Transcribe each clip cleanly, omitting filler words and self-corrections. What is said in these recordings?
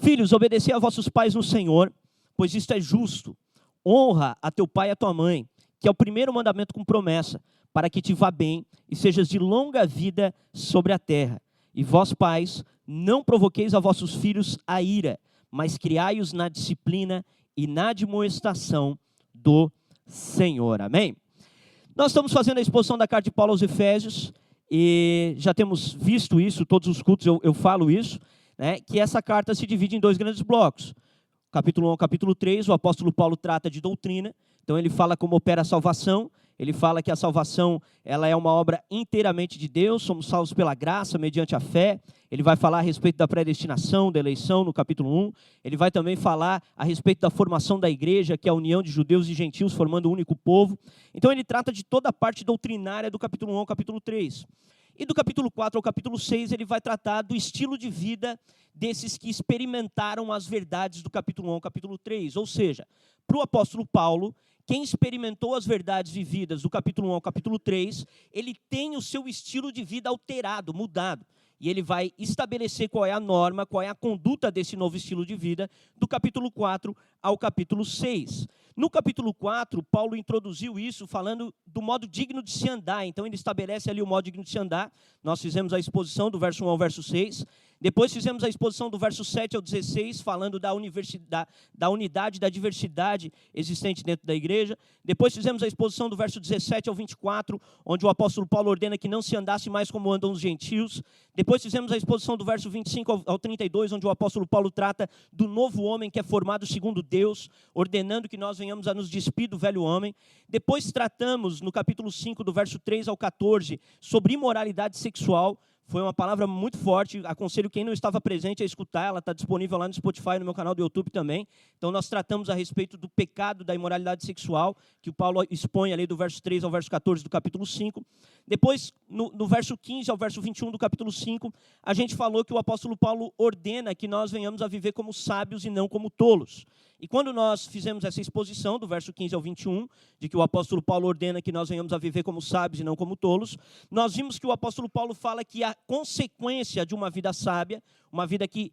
Filhos, obedecei a vossos pais no Senhor, pois isto é justo. Honra a teu pai e a tua mãe, que é o primeiro mandamento com promessa, para que te vá bem e sejas de longa vida sobre a terra. E vós, pais, não provoqueis a vossos filhos a ira, mas criai-os na disciplina e na admoestação do Senhor. Amém? Nós estamos fazendo a exposição da carta de Paulo aos Efésios, e já temos visto isso, todos os cultos eu falo isso, né, que essa carta se divide em dois grandes blocos. Capítulo 1 ao capítulo 3, o apóstolo Paulo trata de doutrina, então ele fala como opera a salvação, ele fala que a salvação ela é uma obra inteiramente de Deus, somos salvos pela graça, mediante a fé. Ele vai falar a respeito da predestinação, da eleição, no capítulo 1. Ele vai também falar a respeito da formação da igreja, que é a união de judeus e gentios, formando um único povo. Então ele trata de toda a parte doutrinária do capítulo 1 ao capítulo 3. E do capítulo 4 ao capítulo 6, ele vai tratar do estilo de vida desses que experimentaram as verdades do capítulo 1 ao capítulo 3. Ou seja, para o apóstolo Paulo, quem experimentou as verdades vividas do capítulo 1 ao capítulo 3, ele tem o seu estilo de vida alterado, mudado. E ele vai estabelecer qual é a norma, qual é a conduta desse novo estilo de vida, do capítulo 4 ao capítulo 6. No capítulo 4, Paulo introduziu isso falando do modo digno de se andar. Então ele estabelece ali o modo digno de se andar. Nós fizemos a exposição do verso 1 ao verso 6. Depois fizemos a exposição do verso 7 ao 16, falando da unidade, da diversidade existente dentro da igreja. Depois fizemos a exposição do verso 17 ao 24, onde o apóstolo Paulo ordena que não se andasse mais como andam os gentios. Depois fizemos a exposição do verso 25 ao 32, onde o apóstolo Paulo trata do novo homem que é formado segundo Deus, ordenando que nós venhamos a nos despir do velho homem. Depois tratamos, no capítulo 5, do verso 3 ao 14, sobre imoralidade sexual. Foi uma palavra muito forte, aconselho quem não estava presente a escutar, ela está disponível lá no Spotify, no meu canal do YouTube também. Então nós tratamos a respeito do pecado da imoralidade sexual, que o Paulo expõe ali do verso 3 ao verso 14 do capítulo 5. Depois, no verso 15 ao verso 21 do capítulo 5, a gente falou que o apóstolo Paulo ordena que nós venhamos a viver como sábios e não como tolos. E quando nós fizemos essa exposição, do verso 15 ao 21, de que o apóstolo Paulo ordena que nós venhamos a viver como sábios e não como tolos, nós vimos que o apóstolo Paulo fala que a consequência de uma vida sábia, uma vida que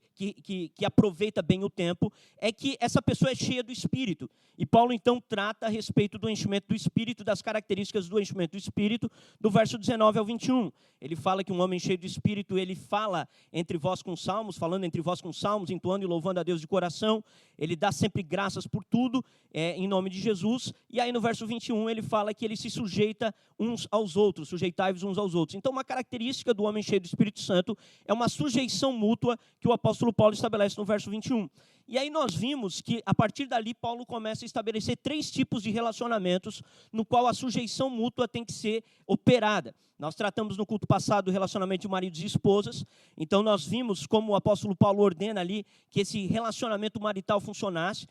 aproveita bem o tempo, é que essa pessoa é cheia do Espírito. E Paulo, então, trata a respeito do enchimento do Espírito, das características do enchimento do Espírito, do verso 19 ao 21. Ele fala que um homem cheio do Espírito, ele fala entre vós com salmos, falando entre vós com salmos, entoando e louvando a Deus de coração. Ele dá sempre graças por tudo, em nome de Jesus. E aí no verso 21 ele fala que ele se sujeita uns aos outros, sujeitai-vos uns aos outros. Então uma característica do homem cheio do Espírito Santo é uma sujeição mútua que o apóstolo Paulo estabelece no verso 21. E aí nós vimos que, a partir dali, Paulo começa a estabelecer 3 tipos de relacionamentos no qual a sujeição mútua tem que ser operada. Nós tratamos no culto passado o relacionamento de maridos e esposas, então nós vimos como o apóstolo Paulo ordena ali que esse relacionamento marital funcionasse,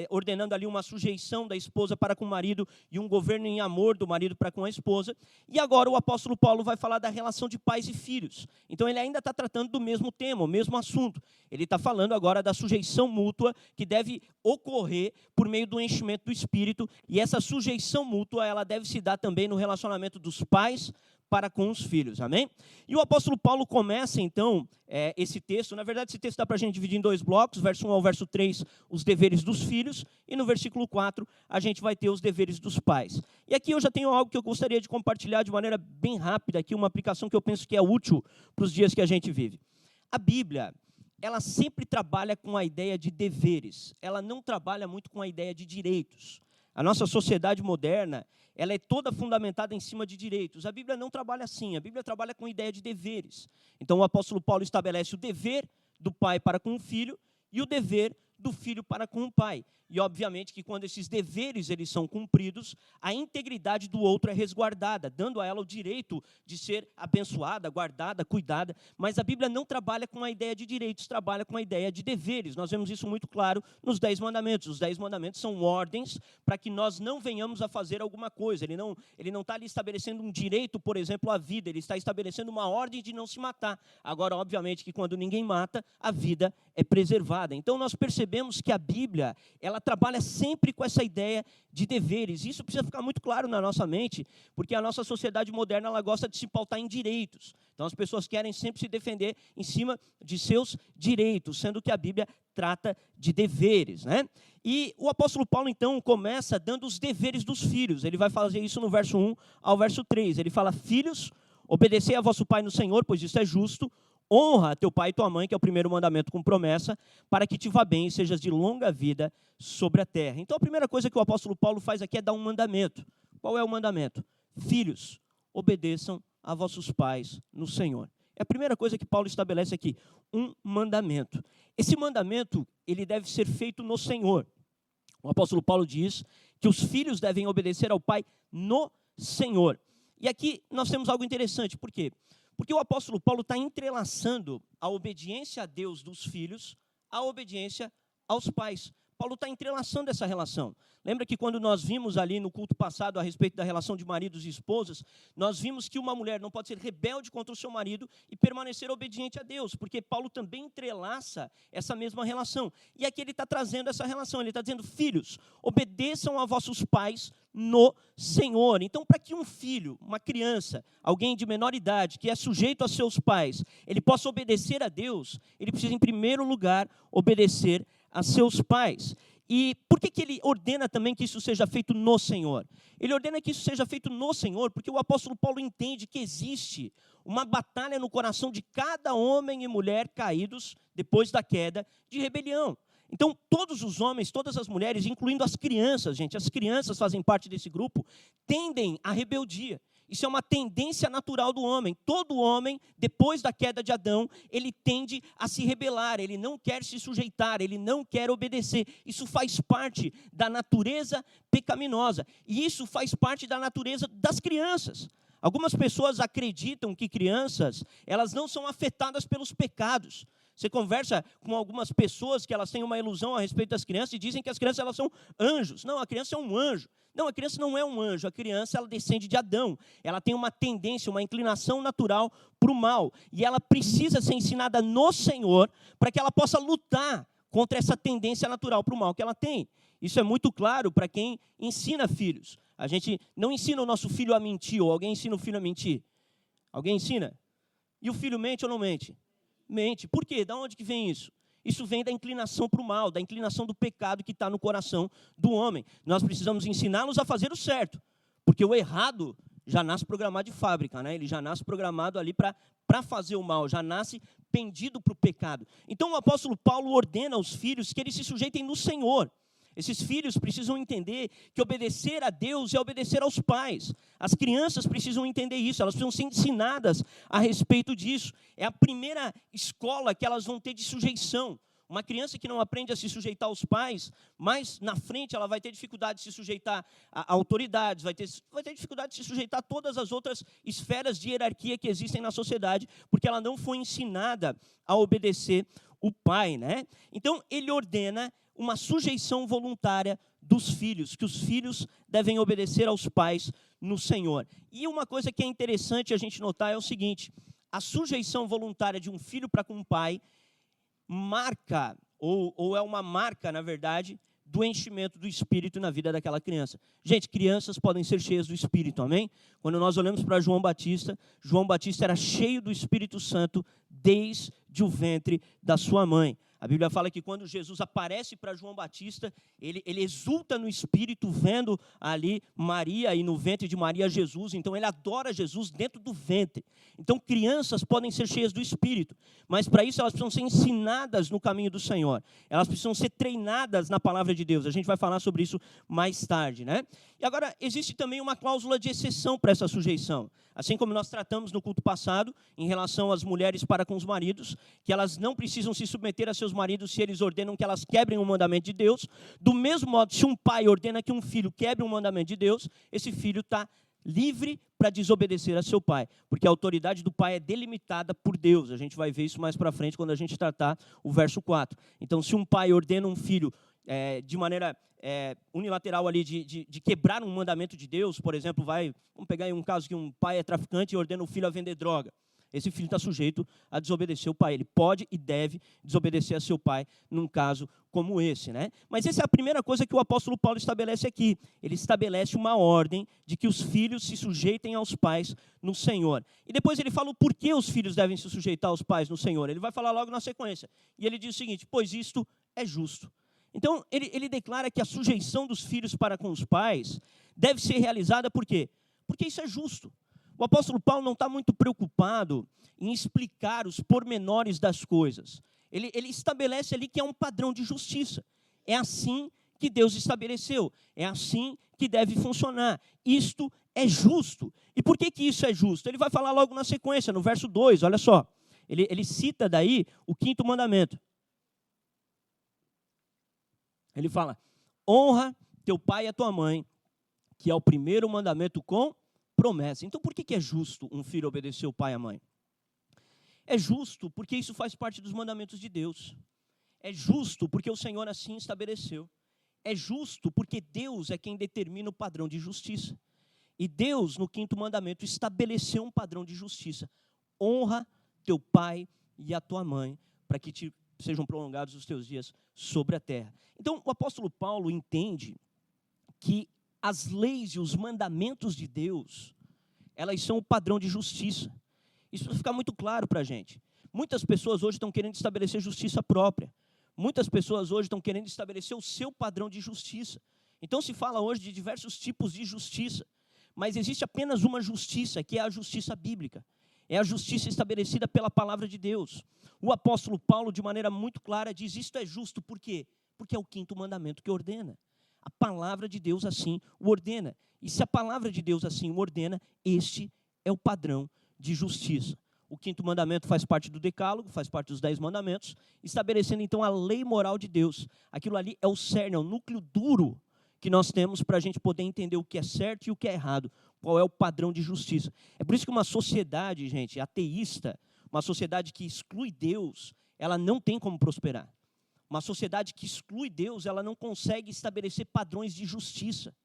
ordenando ali uma sujeição da esposa para com o marido e um governo em amor do marido para com a esposa. E agora o apóstolo Paulo vai falar da relação de pais e filhos. Então ele ainda está tratando do mesmo tema, o mesmo assunto. Ele está falando agora da sujeição mútua que deve ocorrer por meio do enchimento do Espírito, e essa sujeição mútua ela deve se dar também no relacionamento dos pais para com os filhos, amém? E o apóstolo Paulo começa, então, esse texto. Na verdade, esse texto dá para a gente dividir em 2 blocos, verso 1 ao verso 3, os deveres dos filhos, e no versículo 4, a gente vai ter os deveres dos pais. E aqui eu já tenho algo que eu gostaria de compartilhar de maneira bem rápida, aqui uma aplicação que eu penso que é útil para os dias que a gente vive. A Bíblia, ela sempre trabalha com a ideia de deveres, ela não trabalha muito com a ideia de direitos. A nossa sociedade moderna, ela é toda fundamentada em cima de direitos. A Bíblia não trabalha assim, a Bíblia trabalha com a ideia de deveres. Então o apóstolo Paulo estabelece o dever do pai para com o filho e o dever do filho para com o pai. E, obviamente, que quando esses deveres eles são cumpridos, a integridade do outro é resguardada, dando a ela o direito de ser abençoada, guardada, cuidada. Mas a Bíblia não trabalha com a ideia de direitos, trabalha com a ideia de deveres. Nós vemos isso muito claro nos 10 mandamentos. Os 10 mandamentos são ordens para que nós não venhamos a fazer alguma coisa. Ele não está ali estabelecendo um direito, por exemplo, à vida. Ele está estabelecendo uma ordem de não se matar. Agora, obviamente, que quando ninguém mata, a vida é preservada. Então, nós percebemos percebemos que a Bíblia, ela trabalha sempre com essa ideia de deveres. Isso precisa ficar muito claro na nossa mente, porque a nossa sociedade moderna, ela gosta de se pautar em direitos. Então, as pessoas querem sempre se defender em cima de seus direitos, sendo que a Bíblia trata de deveres, né? E o apóstolo Paulo, então, começa dando os deveres dos filhos. Ele vai fazer isso no verso 1 ao verso 3. Ele fala: filhos, obedecei a vosso pai no Senhor, pois isso é justo. Honra teu pai e tua mãe, que é o primeiro mandamento com promessa, para que te vá bem e sejas de longa vida sobre a terra. Então, a primeira coisa que o apóstolo Paulo faz aqui é dar um mandamento. Qual é o mandamento? Filhos, obedeçam a vossos pais no Senhor. É a primeira coisa que Paulo estabelece aqui, um mandamento. Esse mandamento, ele deve ser feito no Senhor. O apóstolo Paulo diz que os filhos devem obedecer ao pai no Senhor. E aqui nós temos algo interessante, por quê? Porque o apóstolo Paulo está entrelaçando a obediência a Deus dos filhos à obediência aos pais. Paulo está entrelaçando essa relação. Lembra que quando nós vimos ali no culto passado a respeito da relação de maridos e esposas, nós vimos que uma mulher não pode ser rebelde contra o seu marido e permanecer obediente a Deus, porque Paulo também entrelaça essa mesma relação. E aqui ele está trazendo essa relação, ele está dizendo: filhos, obedeçam a vossos pais no Senhor. Então, para que um filho, uma criança, alguém de menor idade, que é sujeito a seus pais, ele possa obedecer a Deus, ele precisa, em primeiro lugar, obedecer a seus pais. E por que ele ordena também que isso seja feito no Senhor? Ele ordena que isso seja feito no Senhor, porque o apóstolo Paulo entende que existe uma batalha no coração de cada homem e mulher caídos depois da queda de rebelião. Então, todos os homens, todas as mulheres, incluindo as crianças, gente, as crianças fazem parte desse grupo, tendem à rebeldia. Isso é uma tendência natural do homem. Todo homem, depois da queda de Adão, ele tende a se rebelar, ele não quer se sujeitar, ele não quer obedecer. Isso faz parte da natureza pecaminosa. E isso faz parte da natureza das crianças. Algumas pessoas acreditam que crianças, elas não são afetadas pelos pecados. Você conversa com algumas pessoas que elas têm uma ilusão a respeito das crianças e dizem que as crianças, elas são anjos. Não, a criança é um anjo. Não, a criança não é um anjo. A criança, ela descende de Adão. Ela tem uma tendência, uma inclinação natural para o mal. E ela precisa ser ensinada no Senhor para que ela possa lutar contra essa tendência natural para o mal que ela tem. Isso é muito claro para quem ensina filhos. A gente não ensina o nosso filho a mentir, ou alguém ensina o filho a mentir? Alguém ensina? E o filho mente ou não mente? Mente. Por quê? Da onde que vem isso? Isso vem da inclinação para o mal, da inclinação do pecado que está no coração do homem. Nós precisamos ensiná-los a fazer o certo, porque o errado já nasce programado de fábrica, né? Ele já nasce programado ali para fazer o mal, já nasce pendido para o pecado. Então o apóstolo Paulo ordena aos filhos que eles se sujeitem no Senhor. Esses filhos precisam entender que obedecer a Deus é obedecer aos pais. As crianças precisam entender isso, elas precisam ser ensinadas a respeito disso. É a primeira escola que elas vão ter de sujeição. Uma criança que não aprende a se sujeitar aos pais, mais na frente ela vai ter dificuldade de se sujeitar a autoridades, vai ter dificuldade de se sujeitar a todas as outras esferas de hierarquia que existem na sociedade, porque ela não foi ensinada a obedecer o pai, né? Então, ele ordena uma sujeição voluntária dos filhos, que os filhos devem obedecer aos pais no Senhor. E uma coisa que é interessante a gente notar é o seguinte: a sujeição voluntária de um filho para com um pai marca, ou é uma marca, na verdade, do enchimento do Espírito na vida daquela criança. Gente, crianças podem ser cheias do Espírito, amém? Quando nós olhamos para João Batista era cheio do Espírito Santo desde o ventre da sua mãe. A Bíblia fala que quando Jesus aparece para João Batista, ele exulta no Espírito, vendo ali Maria e no ventre de Maria Jesus. Então, ele adora Jesus dentro do ventre. Então, crianças podem ser cheias do Espírito, mas para isso elas precisam ser ensinadas no caminho do Senhor. Elas precisam ser treinadas na palavra de Deus. A gente vai falar sobre isso mais tarde, né? E agora, existe também uma cláusula de exceção para essa sujeição. Assim como nós tratamos no culto passado, em relação às mulheres para com os maridos, que elas não precisam se submeter a seus maridos se eles ordenam que elas quebrem o mandamento de Deus. Do mesmo modo, se um pai ordena que um filho quebre um mandamento de Deus, esse filho está livre para desobedecer a seu pai, porque a autoridade do pai é delimitada por Deus. A gente vai ver isso mais para frente quando a gente tratar o verso 4. Então, se um pai ordena um filho de maneira unilateral ali de quebrar um mandamento de Deus, por exemplo, vamos pegar aí um caso que um pai é traficante e ordena o filho a vender droga. esse filho está sujeito a desobedecer o pai. Ele pode e deve desobedecer a seu pai num caso como esse, né? Mas essa é a primeira coisa que o apóstolo Paulo estabelece aqui. Ele estabelece uma ordem de que os filhos se sujeitem aos pais no Senhor. E depois ele fala o porquê os filhos devem se sujeitar aos pais no Senhor. Ele vai falar logo na sequência. E ele diz o seguinte: pois isto é justo. Então, ele declara que a sujeição dos filhos para com os pais deve ser realizada por quê? Porque isso é justo. O apóstolo Paulo não está muito preocupado em explicar os pormenores das coisas. Ele estabelece ali que é um padrão de justiça. É assim que Deus estabeleceu. É assim que deve funcionar. Isto é justo. E por que isso é justo? Ele vai falar logo na sequência, no verso 2, olha só. Ele cita daí o 5º mandamento. Ele fala: honra teu pai e a tua mãe, que é o primeiro mandamento com promessa. Então, por que é justo um filho obedecer o pai e a mãe? É justo porque isso faz parte dos mandamentos de Deus. É justo porque o Senhor assim estabeleceu. É justo porque Deus é quem determina o padrão de justiça. E Deus, no 5º mandamento, estabeleceu um padrão de justiça. Honra teu pai e a tua mãe, para que sejam prolongados os teus dias sobre a terra. Então, o apóstolo Paulo entende que as leis e os mandamentos de Deus, elas são o padrão de justiça. Isso precisa ficar muito claro para a gente. Muitas pessoas hoje estão querendo estabelecer justiça própria. Muitas pessoas hoje estão querendo estabelecer o seu padrão de justiça. Então se fala hoje de diversos tipos de justiça, mas existe apenas uma justiça, que é a justiça bíblica. É a justiça estabelecida pela palavra de Deus. O apóstolo Paulo, de maneira muito clara, diz: isto é justo, por quê? Porque é o 5º mandamento que ordena. A palavra de Deus assim o ordena. E se a palavra de Deus assim o ordena, este é o padrão de justiça. O 5º mandamento faz parte do decálogo, faz parte dos 10 mandamentos, estabelecendo então a lei moral de Deus. Aquilo ali é o cerne, é o núcleo duro que nós temos para a gente poder entender o que é certo e o que é errado, qual é o padrão de justiça. É por isso que uma sociedade, gente, ateísta, uma sociedade que exclui Deus, ela não tem como prosperar. Uma sociedade que exclui Deus, ela não consegue estabelecer padrões de justiça.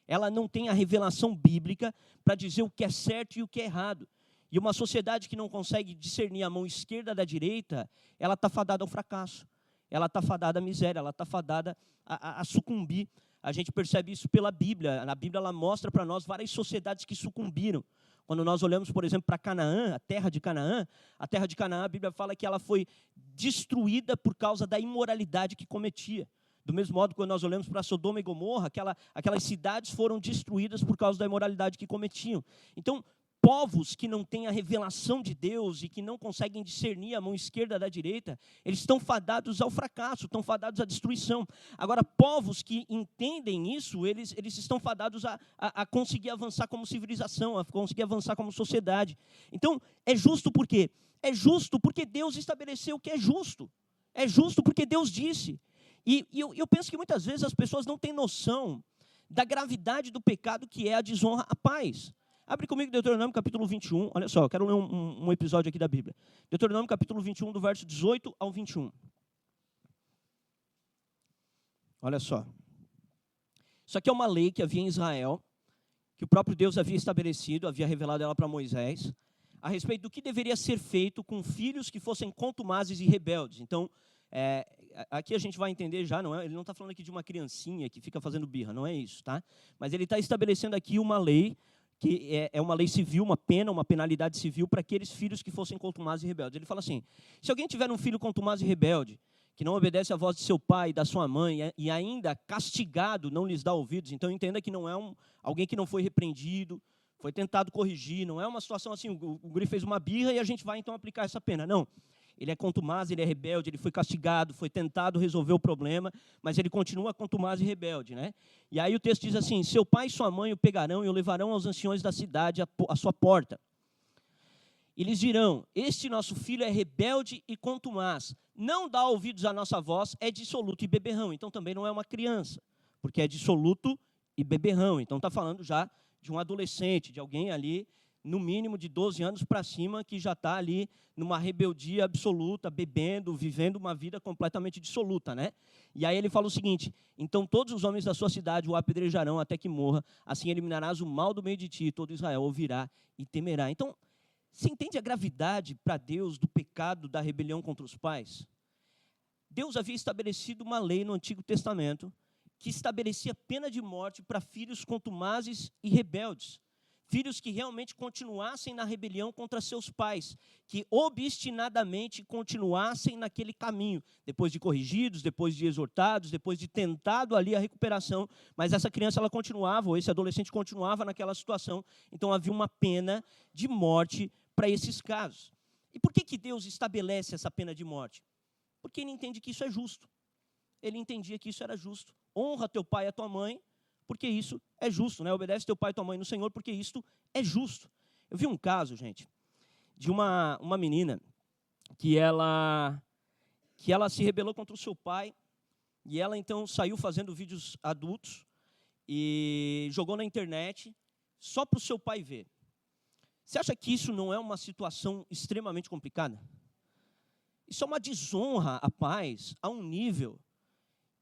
Ela não tem a revelação bíblica para dizer o que é certo e o que é errado. E uma sociedade que não consegue discernir a mão esquerda da direita, ela está fadada ao fracasso. Ela está fadada à miséria, ela está fadada a sucumbir. A gente percebe isso pela Bíblia. A Bíblia ela mostra para nós várias sociedades que sucumbiram. Quando nós olhamos, por exemplo, para Canaã, a terra de Canaã, a Bíblia fala que ela foi destruída por causa da imoralidade que cometia. Do mesmo modo, quando nós olhamos para Sodoma e Gomorra, aquelas cidades foram destruídas por causa da imoralidade que cometiam. Então, povos que não têm a revelação de Deus e que não conseguem discernir a mão esquerda da direita, eles estão fadados ao fracasso, estão fadados à destruição. Agora, povos que entendem isso, eles estão fadados a conseguir avançar como civilização, a conseguir avançar como sociedade. Então, é justo por quê? É justo porque Deus estabeleceu o que é justo. É justo porque Deus disse. E eu penso que muitas vezes as pessoas não têm noção da gravidade do pecado que é a desonra a pais. Abre comigo Deuteronômio capítulo 21, olha só, eu quero ler um episódio aqui da Bíblia. Deuteronômio capítulo 21, do verso 18 ao 21. Olha só. Isso aqui é uma lei que havia em Israel, que o próprio Deus havia estabelecido, havia revelado ela para Moisés, a respeito do que deveria ser feito com filhos que fossem contumazes e rebeldes. Então, aqui a gente vai entender já, ele não está falando aqui de uma criancinha que fica fazendo birra, não é isso, tá? Mas ele está estabelecendo aqui uma lei, que é uma lei civil, uma penalidade civil para aqueles filhos que fossem contumazes e rebeldes. Ele fala assim: se alguém tiver um filho contumaz e rebelde, que não obedece à voz de seu pai e da sua mãe, e ainda castigado não lhes dá ouvidos, então entenda que não é alguém que não foi repreendido, foi tentado corrigir, não é uma situação assim, o guri fez uma birra e a gente vai então aplicar essa pena, não. Ele é contumaz, ele é rebelde, ele foi castigado, foi tentado resolver o problema, mas ele continua contumaz e rebelde, né? E aí o texto diz assim: seu pai e sua mãe o pegarão e o levarão aos anciões da cidade à sua porta. E lhes dirão: este nosso filho é rebelde e contumaz, não dá ouvidos à nossa voz, é dissoluto e beberrão. Então também não é uma criança, porque é dissoluto e beberrão. Então está falando já de um adolescente, de alguém ali, no mínimo de 12 anos para cima, que já está ali numa rebeldia absoluta, bebendo, vivendo uma vida completamente dissoluta, né? E aí ele fala o seguinte: então todos os homens da sua cidade o apedrejarão até que morra, assim eliminarás o mal do meio de ti, e todo Israel ouvirá e temerá. Então, Você entende a gravidade para Deus do pecado da rebelião contra os pais? Deus havia estabelecido uma lei no Antigo Testamento que estabelecia pena de morte para filhos contumazes e rebeldes. Filhos que realmente continuassem na rebelião contra seus pais, que obstinadamente continuassem naquele caminho, depois de corrigidos, depois de exortados, depois de tentado ali a recuperação, mas essa criança ela continuava, ou esse adolescente continuava naquela situação, então havia uma pena de morte para esses casos. E por que Deus estabelece essa pena de morte? Porque ele entende que isso é justo. Ele entendia que isso era justo. Honra teu pai e a tua mãe, porque isso é justo, né? Obedece teu pai e tua mãe no Senhor, porque isto é justo. Eu vi um caso, gente, de uma menina que ela se rebelou contra o seu pai, e ela então saiu fazendo vídeos adultos e jogou na internet só para o seu pai ver. Você acha que isso não é uma situação extremamente complicada? Isso é uma desonra a pais a um nível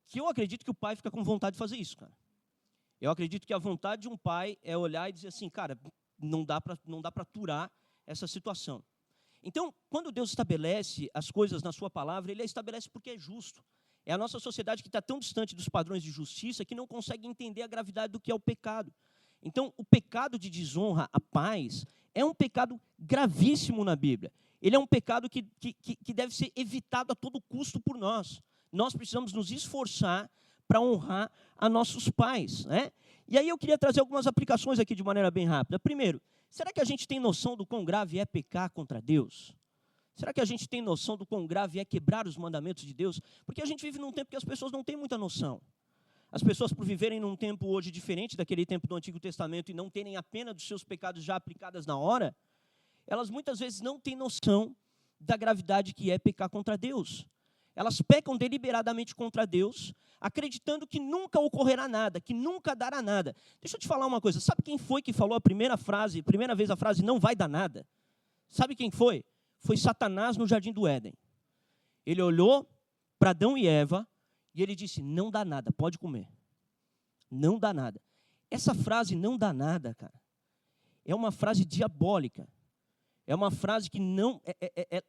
que eu acredito que o pai fica com vontade de fazer isso, cara. Eu acredito que a vontade de um pai é olhar e dizer assim, cara, não dá para aturar essa situação. Então, quando Deus estabelece as coisas na sua palavra, Ele a estabelece porque é justo. É a nossa sociedade que está tão distante dos padrões de justiça que não consegue entender a gravidade do que é o pecado. Então, o pecado de desonra a pais é um pecado gravíssimo na Bíblia. Ele é um pecado que deve ser evitado a todo custo por nós. Nós precisamos nos esforçar para honrar a nossos pais, né? E aí eu queria trazer algumas aplicações aqui de maneira bem rápida. Primeiro, será que a gente tem noção do quão grave é pecar contra Deus? Será que a gente tem noção do quão grave é quebrar os mandamentos de Deus? Porque a gente vive num tempo que as pessoas não têm muita noção. As pessoas, por viverem num tempo hoje diferente daquele tempo do Antigo Testamento e não terem a pena dos seus pecados já aplicadas na hora, elas muitas vezes não têm noção da gravidade que é pecar contra Deus. Elas pecam deliberadamente contra Deus, acreditando que nunca ocorrerá nada, que nunca dará nada. Deixa eu te falar uma coisa, sabe quem foi que falou a primeira vez a frase não vai dar nada? Sabe quem foi? Foi Satanás no Jardim do Éden. Ele olhou para Adão e Eva e ele disse, não dá nada, pode comer. Não dá nada. Essa frase não dá nada, cara, é uma frase diabólica. É uma frase que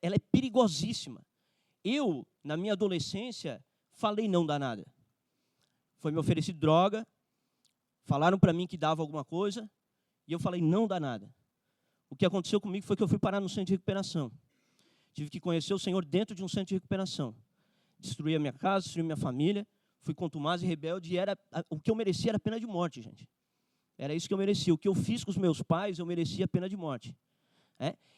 ela é perigosíssima. Eu, na minha adolescência, falei não dá nada. Foi me oferecido droga, falaram para mim que dava alguma coisa, e eu falei não dá nada. O que aconteceu comigo foi que eu fui parar no centro de recuperação. Tive que conhecer o Senhor dentro de um centro de recuperação. Destruí a minha casa, destruí a minha família, fui contumaz e rebelde, e o que eu merecia era pena de morte, gente. Era isso que eu merecia. O que eu fiz com os meus pais, eu merecia pena de morte.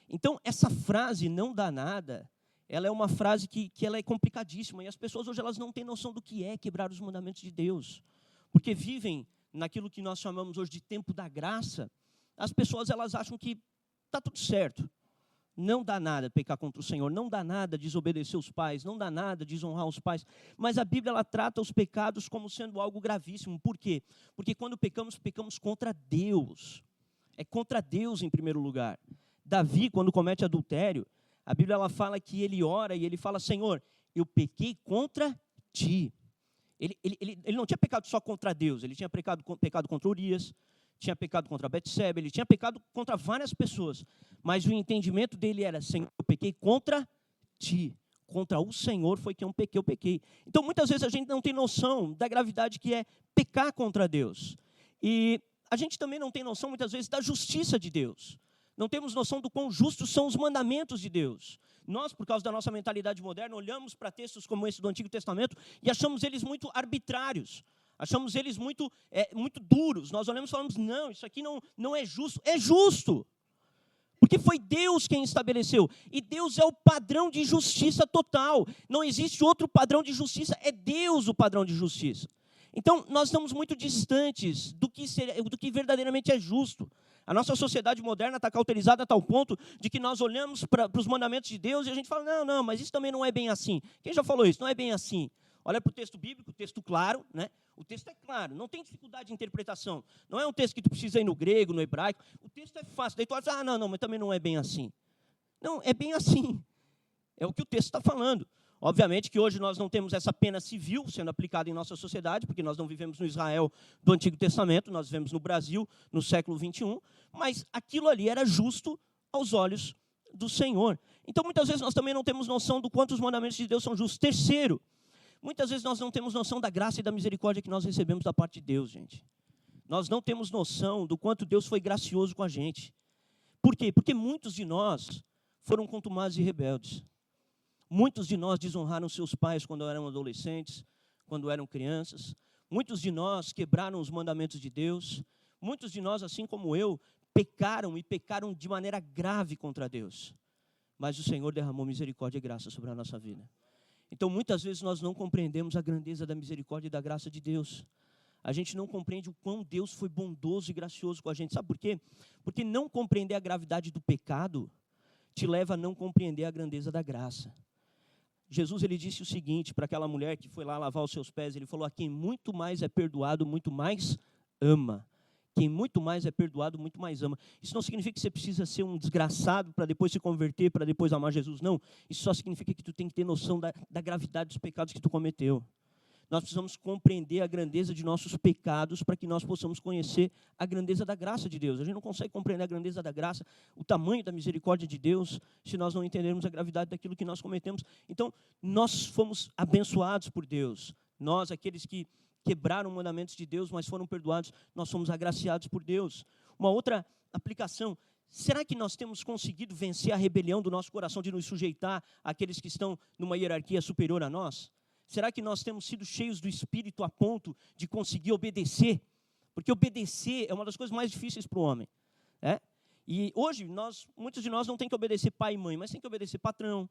Então, essa frase não dá nada, ela é uma frase que ela é complicadíssima, e as pessoas hoje elas não têm noção do que é quebrar os mandamentos de Deus, porque vivem naquilo que nós chamamos hoje de tempo da graça. As pessoas elas acham que está tudo certo, não dá nada pecar contra o Senhor, não dá nada desobedecer os pais, não dá nada desonrar os pais, mas a Bíblia ela trata os pecados como sendo algo gravíssimo. Por quê? Porque quando pecamos, pecamos contra Deus, é contra Deus em primeiro lugar. Davi, quando comete adultério, a Bíblia ela fala que ele ora e ele fala, Senhor, eu pequei contra ti. Ele não tinha pecado só contra Deus, ele tinha pecado contra Urias, tinha pecado contra Betsebe, ele tinha pecado contra várias pessoas. Mas o entendimento dele era, Senhor, eu pequei contra ti. Contra o Senhor foi que eu pequei. Então, muitas vezes a gente não tem noção da gravidade que é pecar contra Deus. E a gente também não tem noção, muitas vezes, da justiça de Deus. Não temos noção do quão justos são os mandamentos de Deus. Nós, por causa da nossa mentalidade moderna, olhamos para textos como esse do Antigo Testamento e achamos eles muito arbitrários. Achamos eles muito duros. Nós olhamos e falamos, não, isso aqui não é justo. É justo. Porque foi Deus quem estabeleceu. E Deus é o padrão de justiça total. Não existe outro padrão de justiça. É Deus o padrão de justiça. Então, nós estamos muito distantes do que verdadeiramente é justo. A nossa sociedade moderna está cauterizada a tal ponto de que nós olhamos para os mandamentos de Deus e a gente fala, não, mas isso também não é bem assim. Quem já falou isso? Não é bem assim. Olha para o texto bíblico, o texto claro, né? O texto é claro, não tem dificuldade de interpretação. Não é um texto que tu precisa ir no grego, no hebraico. O texto é fácil. Daí tu acha, não, mas também não é bem assim. Não, é bem assim. É o que o texto está falando. Obviamente que hoje nós não temos essa pena civil sendo aplicada em nossa sociedade, porque nós não vivemos no Israel do Antigo Testamento, nós vivemos no Brasil, no século XXI, mas aquilo ali era justo aos olhos do Senhor. Então, muitas vezes nós também não temos noção do quanto os mandamentos de Deus são justos. Terceiro, muitas vezes nós não temos noção da graça e da misericórdia que nós recebemos da parte de Deus, gente. Nós não temos noção do quanto Deus foi gracioso com a gente. Por quê? Porque muitos de nós foram contumazes e rebeldes. Muitos de nós desonraram seus pais quando eram adolescentes, quando eram crianças. Muitos de nós quebraram os mandamentos de Deus. Muitos de nós, assim como eu, pecaram e pecaram de maneira grave contra Deus. Mas o Senhor derramou misericórdia e graça sobre a nossa vida. Então, muitas vezes nós não compreendemos a grandeza da misericórdia e da graça de Deus. A gente não compreende o quão Deus foi bondoso e gracioso com a gente. Sabe por quê? Porque não compreender a gravidade do pecado te leva a não compreender a grandeza da graça. Jesus, ele disse o seguinte para aquela mulher que foi lá lavar os seus pés. Ele falou: a quem muito mais é perdoado, muito mais ama. Quem muito mais é perdoado, muito mais ama. Isso não significa que você precisa ser um desgraçado para depois se converter, para depois amar Jesus. Não. Isso só significa que tu tem que ter noção da gravidade dos pecados que tu cometeu. Nós precisamos compreender a grandeza de nossos pecados para que nós possamos conhecer a grandeza da graça de Deus. A gente não consegue compreender a grandeza da graça, o tamanho da misericórdia de Deus, se nós não entendermos a gravidade daquilo que nós cometemos. Então, nós fomos abençoados por Deus. Nós, aqueles que quebraram mandamentos de Deus, mas foram perdoados, nós somos agraciados por Deus. Uma outra aplicação: será que nós temos conseguido vencer a rebelião do nosso coração de nos sujeitar àqueles que estão numa hierarquia superior a nós? Será que nós temos sido cheios do Espírito a ponto de conseguir obedecer? Porque obedecer é uma das coisas mais difíceis para o homem. E hoje, muitos de nós não têm que obedecer pai e mãe, mas têm que obedecer patrão.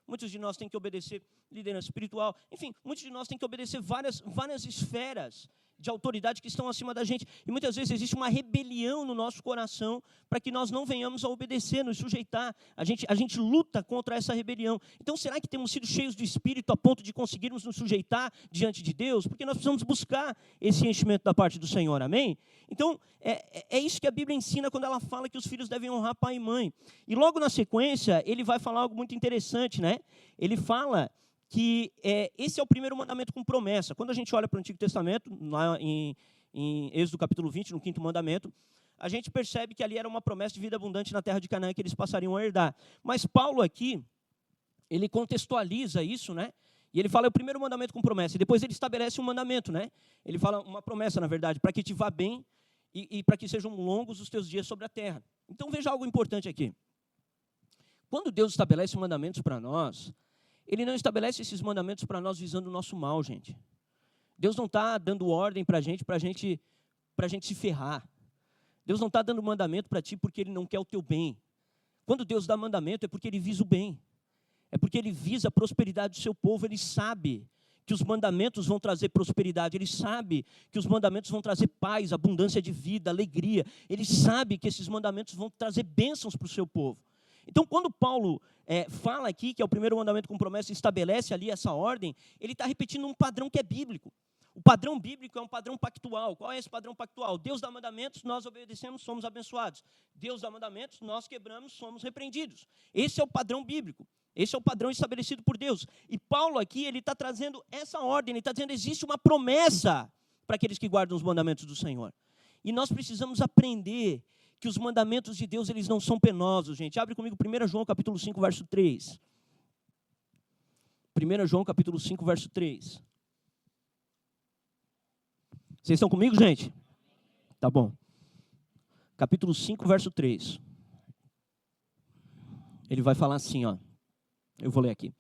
Muitos de nós têm que obedecer liderança espiritual. Enfim, muitos de nós têm que obedecer várias esferas de autoridade que estão acima da gente. E muitas vezes existe uma rebelião no nosso coração para que nós não venhamos a obedecer, nos sujeitar. A gente luta contra essa rebelião. Então, será que temos sido cheios do Espírito a ponto de conseguirmos nos sujeitar diante de Deus? Porque nós precisamos buscar esse enchimento da parte do Senhor, amém? Então, é isso que a Bíblia ensina quando ela fala que os filhos devem honrar pai e mãe. E logo na sequência, ele vai falar algo muito interessante, né? Ele fala que esse é o primeiro mandamento com promessa. Quando a gente olha para o Antigo Testamento, lá em Êxodo capítulo 20, no 5º mandamento, a gente percebe que ali era uma promessa de vida abundante na terra de Canaã que eles passariam a herdar. Mas Paulo aqui, ele contextualiza isso, né? E ele fala: é o primeiro mandamento com promessa. E depois ele estabelece um mandamento, né? Ele fala uma promessa, na verdade, para que te vá bem e para que sejam longos os teus dias sobre a terra. Então veja algo importante aqui. Quando Deus estabelece mandamentos para nós, Ele não estabelece esses mandamentos para nós visando o nosso mal, gente. Deus não está dando ordem para a gente se ferrar. Deus não está dando mandamento para ti porque Ele não quer o teu bem. Quando Deus dá mandamento é porque Ele visa o bem. É porque Ele visa a prosperidade do seu povo. Ele sabe que os mandamentos vão trazer prosperidade. Ele sabe que os mandamentos vão trazer paz, abundância de vida, alegria. Ele sabe que esses mandamentos vão trazer bênçãos para o seu povo. Então, quando Paulo fala aqui que é o primeiro mandamento com promessa e estabelece ali essa ordem, ele está repetindo um padrão que é bíblico. O padrão bíblico é um padrão pactual. Qual é esse padrão pactual? Deus dá mandamentos, nós obedecemos, somos abençoados. Deus dá mandamentos, nós quebramos, somos repreendidos. Esse é o padrão bíblico. Esse é o padrão estabelecido por Deus. E Paulo aqui, ele está trazendo essa ordem, ele está dizendo que existe uma promessa para aqueles que guardam os mandamentos do Senhor. E nós precisamos aprender que os mandamentos de Deus, eles não são penosos, gente. Abre comigo 1 João capítulo 5, verso 3. 1 João capítulo 5, verso 3. Vocês estão comigo, gente? Tá bom. Capítulo 5, verso 3. Ele vai falar assim, ó. Eu vou ler aqui.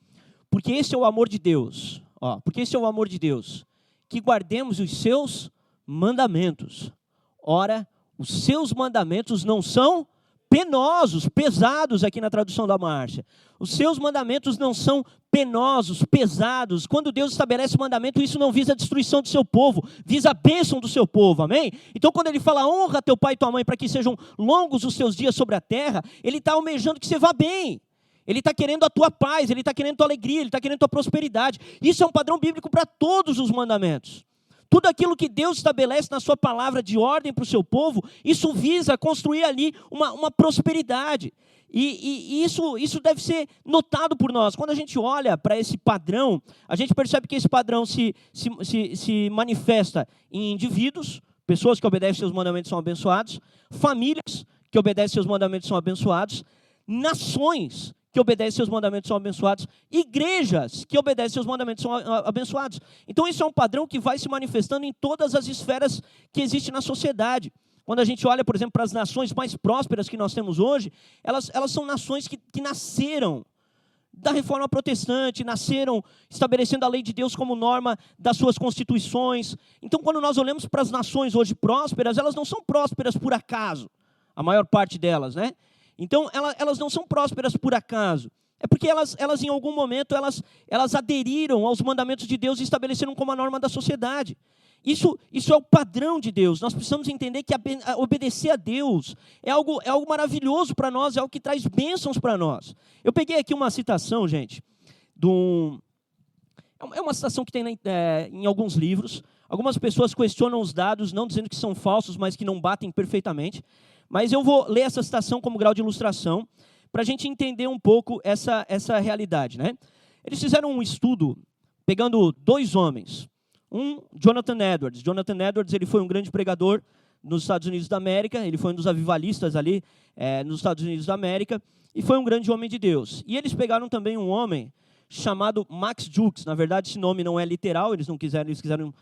Porque esse é o amor de Deus. Porque esse é o amor de Deus. Que guardemos os seus mandamentos. Ora, os seus mandamentos não são penosos, pesados, aqui na tradução da Márcia. Os seus mandamentos não são penosos, pesados. Quando Deus estabelece mandamento, isso não visa a destruição do seu povo, visa a bênção do seu povo, amém? Então, quando ele fala, honra teu pai e tua mãe para que sejam longos os seus dias sobre a terra, ele está almejando que você vá bem. Ele está querendo a tua paz, ele está querendo a tua alegria, ele está querendo a tua prosperidade. Isso é um padrão bíblico para todos os mandamentos. Tudo aquilo que Deus estabelece na sua palavra de ordem para o seu povo, isso visa construir ali uma prosperidade. E isso deve ser notado por nós. Quando a gente olha para esse padrão, a gente percebe que esse padrão se manifesta em indivíduos, pessoas que obedecem seus mandamentos são abençoados, famílias que obedecem seus mandamentos são abençoados, nações que obedecem seus mandamentos são abençoados, igrejas que obedecem seus mandamentos são abençoados. Então isso é um padrão que vai se manifestando em todas as esferas que existem na sociedade. Quando a gente olha, por exemplo, para as nações mais prósperas que nós temos hoje, elas são nações que nasceram da reforma protestante, nasceram estabelecendo a lei de Deus como norma das suas constituições. Então, quando nós olhamos para as nações hoje prósperas, elas não são prósperas por acaso, a maior parte delas, né? Então, elas não são prósperas por acaso. É porque elas em algum momento, elas aderiram aos mandamentos de Deus e estabeleceram como a norma da sociedade. Isso é o padrão de Deus. Nós precisamos entender que obedecer a Deus é algo maravilhoso para nós, é algo que traz bênçãos para nós. Eu peguei aqui uma citação, gente, é uma citação que tem em alguns livros. Algumas pessoas questionam os dados, não dizendo que são falsos, mas que não batem perfeitamente. Mas eu vou ler essa citação como grau de ilustração, para a gente entender um pouco essa realidade, né? Eles fizeram um estudo, pegando 2 homens. Jonathan Edwards. Jonathan Edwards, ele foi um grande pregador nos Estados Unidos da América, ele foi um dos avivalistas ali nos Estados Unidos da América, e foi um grande homem de Deus. E eles pegaram também um homem chamado Max Jukes. Na verdade, esse nome não é literal, eles quiseram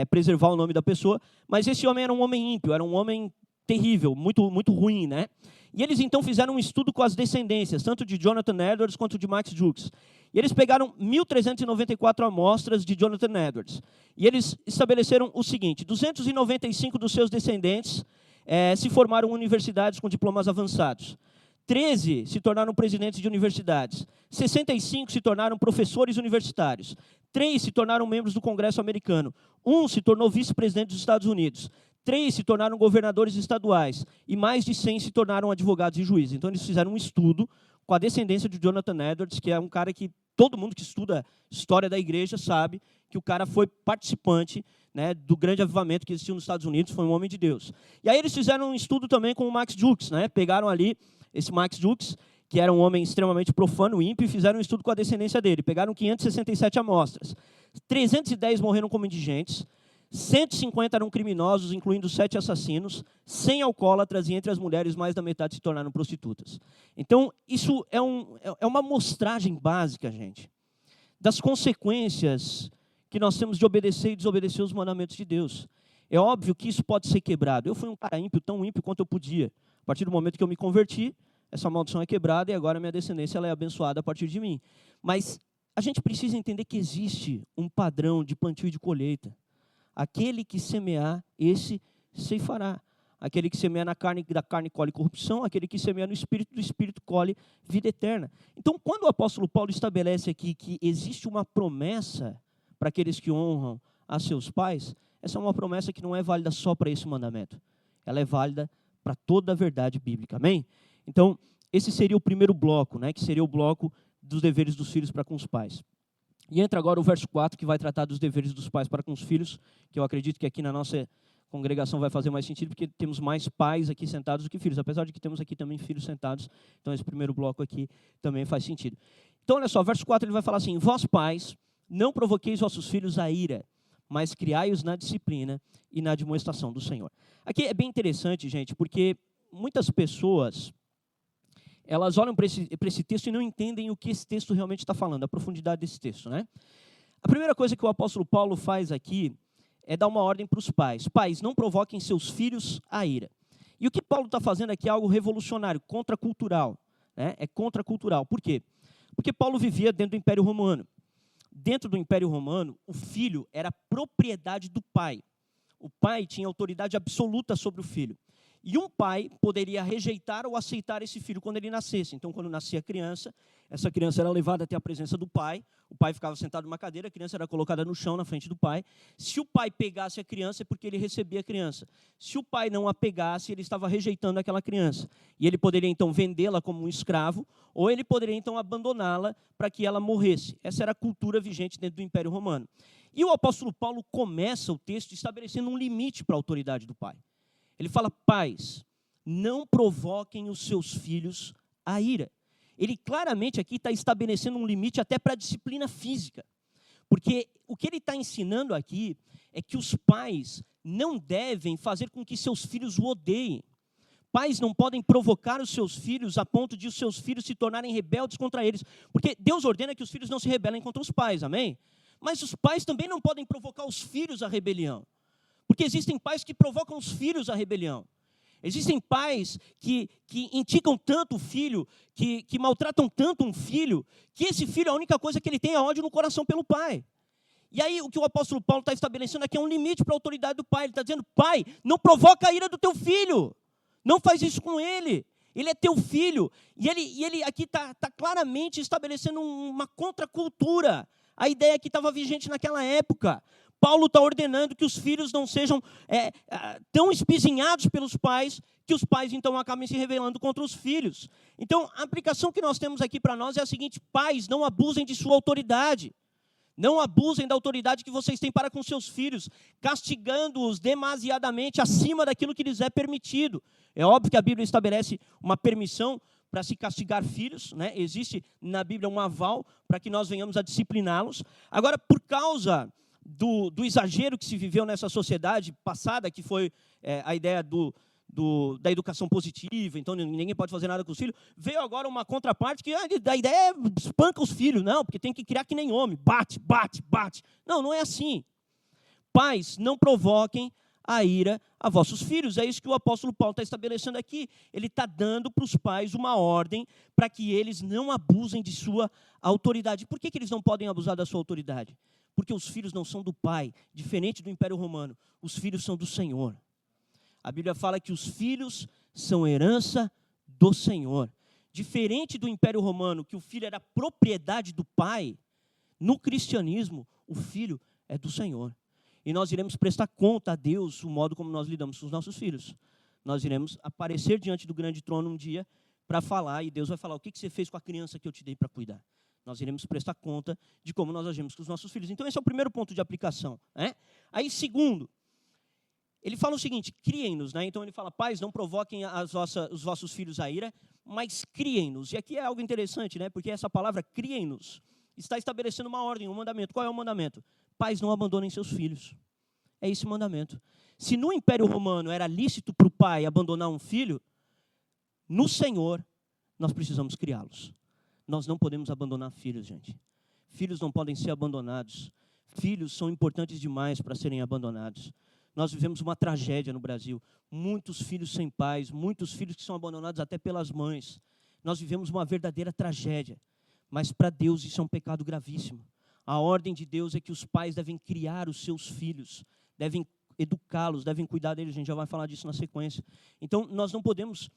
preservar o nome da pessoa, mas esse homem era um homem ímpio, era um homem terrível, muito, muito ruim, né? E eles então fizeram um estudo com as descendências, tanto de Jonathan Edwards quanto de Max Jukes. E eles pegaram 1.394 amostras de Jonathan Edwards. E eles estabeleceram o seguinte: 295 dos seus descendentes se formaram em universidades com diplomas avançados. 13 se tornaram presidentes de universidades. 65 se tornaram professores universitários. 3 se tornaram membros do Congresso americano. 1 se tornou vice-presidente dos Estados Unidos. 3 se tornaram governadores estaduais. E mais de 100 se tornaram advogados e juízes. Então, eles fizeram um estudo com a descendência de Jonathan Edwards, que é um cara que todo mundo que estuda história da igreja sabe que o cara foi participante, né, do grande avivamento que existiu nos Estados Unidos, foi um homem de Deus. E aí eles fizeram um estudo também com o Max Jukes, né? Pegaram ali esse Max Jukes, que era um homem extremamente profano, ímpio, e fizeram um estudo com a descendência dele. Pegaram 567 amostras. 310 morreram como indigentes, 150 eram criminosos, incluindo 7 assassinos, 100 alcoólatras, e entre as mulheres, mais da metade se tornaram prostitutas. Então, isso é uma amostragem básica, gente, das consequências que nós temos de obedecer e desobedecer os mandamentos de Deus. É óbvio que isso pode ser quebrado. Eu fui um cara ímpio, tão ímpio quanto eu podia. A partir do momento que eu me converti, essa maldição é quebrada e agora a minha descendência ela é abençoada a partir de mim. Mas a gente precisa entender que existe um padrão de plantio e de colheita. Aquele que semear, esse ceifará. Aquele que semeia na carne, da carne colhe corrupção. Aquele que semeia no espírito, do espírito colhe vida eterna. Então, quando o apóstolo Paulo estabelece aqui que existe uma promessa para aqueles que honram a seus pais, essa é uma promessa que não é válida só para esse mandamento. Ela é válida para toda a verdade bíblica. Amém? Então, esse seria o primeiro bloco, né, que seria o bloco dos deveres dos filhos para com os pais. E entra agora o verso 4, que vai tratar dos deveres dos pais para com os filhos, que eu acredito que aqui na nossa congregação vai fazer mais sentido, porque temos mais pais aqui sentados do que filhos, apesar de que temos aqui também filhos sentados, então esse primeiro bloco aqui também faz sentido. Então, olha só, verso 4 ele vai falar assim: vós pais, não provoqueis vossos filhos a ira, mas criai-os na disciplina e na admoestação do Senhor. Aqui é bem interessante, gente, porque muitas pessoas elas olham para esse texto e não entendem o que esse texto realmente está falando, a profundidade desse texto, né? A primeira coisa que o apóstolo Paulo faz aqui é dar uma ordem para os pais. Pais, não provoquem seus filhos a ira. E o que Paulo está fazendo aqui é algo revolucionário, contracultural, né? É contracultural. Por quê? Porque Paulo vivia dentro do Império Romano. Dentro do Império Romano, o filho era propriedade do pai. O pai tinha autoridade absoluta sobre o filho. E um pai poderia rejeitar ou aceitar esse filho quando ele nascesse. Então, quando nascia a criança, essa criança era levada até a presença do pai. O pai ficava sentado numa cadeira, a criança era colocada no chão na frente do pai. Se o pai pegasse a criança, é porque ele recebia a criança. Se o pai não a pegasse, ele estava rejeitando aquela criança. E ele poderia, então, vendê-la como um escravo, ou ele poderia, então, abandoná-la para que ela morresse. Essa era a cultura vigente dentro do Império Romano. E o apóstolo Paulo começa o texto estabelecendo um limite para a autoridade do pai. Ele fala: pais, não provoquem os seus filhos a ira. Ele claramente aqui está estabelecendo um limite até para a disciplina física. Porque o que ele está ensinando aqui é que os pais não devem fazer com que seus filhos o odeiem. Pais não podem provocar os seus filhos a ponto de os seus filhos se tornarem rebeldes contra eles. Porque Deus ordena que os filhos não se rebelem contra os pais, amém? Mas os pais também não podem provocar os filhos à rebelião. Porque existem pais que provocam os filhos à rebelião. Existem pais que indicam tanto o filho, que maltratam tanto um filho, que esse filho, a única coisa que ele tem é ódio no coração pelo pai. E aí o que o apóstolo Paulo está estabelecendo aqui é um limite para a autoridade do pai. Ele está dizendo, pai, não provoca a ira do teu filho. Não faz isso com ele. Ele é teu filho. E ele aqui está claramente estabelecendo uma contracultura. A ideia que estava vigente naquela época. Paulo está ordenando que os filhos não sejam tão espizinhados pelos pais, que os pais então acabem se rebelando contra os filhos. Então, a aplicação que nós temos aqui para nós é a seguinte: pais, não abusem de sua autoridade. Não abusem da autoridade que vocês têm para com seus filhos, castigando-os demasiadamente acima daquilo que lhes é permitido. É óbvio que a Bíblia estabelece uma permissão para se castigar filhos, né? Existe na Bíblia um aval para que nós venhamos a discipliná-los. Agora, por causa do exagero que se viveu nessa sociedade passada, que foi a ideia da educação positiva, então ninguém pode fazer nada com os filhos, veio agora uma contraparte que a ideia é espanca os filhos, não, porque tem que criar que nem homem, bate, bate, bate. Não, não é assim. Pais, não provoquem a ira a vossos filhos. É isso que o apóstolo Paulo está estabelecendo aqui. Ele está dando para os pais uma ordem para que eles não abusem de sua autoridade. Por que eles não podem abusar da sua autoridade? Porque os filhos não são do pai, diferente do Império Romano. Os filhos são do Senhor. A Bíblia fala que os filhos são herança do Senhor. Diferente do Império Romano, que o filho era propriedade do pai, no cristianismo, o filho é do Senhor. E nós iremos prestar conta a Deus o modo como nós lidamos com os nossos filhos. Nós iremos aparecer diante do grande trono um dia para falar, e Deus vai falar, o que você fez com a criança que eu te dei para cuidar? Nós iremos prestar conta de como nós agimos com os nossos filhos. Então, esse é o primeiro ponto de aplicação, né? Aí, segundo, ele fala o seguinte, criem-nos, né? Então ele fala, pais, não provoquem os vossos filhos a ira, mas criem-nos. E aqui é algo interessante, né? Porque essa palavra criem-nos está estabelecendo uma ordem, um mandamento. Qual é o mandamento? Pais, não abandonem seus filhos. É esse o mandamento. Se no Império Romano era lícito para o pai abandonar um filho, no Senhor nós precisamos criá-los. Nós não podemos abandonar filhos, gente. Filhos não podem ser abandonados. Filhos são importantes demais para serem abandonados. Nós vivemos uma tragédia no Brasil. Muitos filhos sem pais, muitos filhos que são abandonados até pelas mães. Nós vivemos uma verdadeira tragédia. Mas para Deus isso é um pecado gravíssimo. A ordem de Deus é que os pais devem criar os seus filhos, devem educá-los, devem cuidar deles. A gente já vai falar disso na sequência. Então, nós não podemos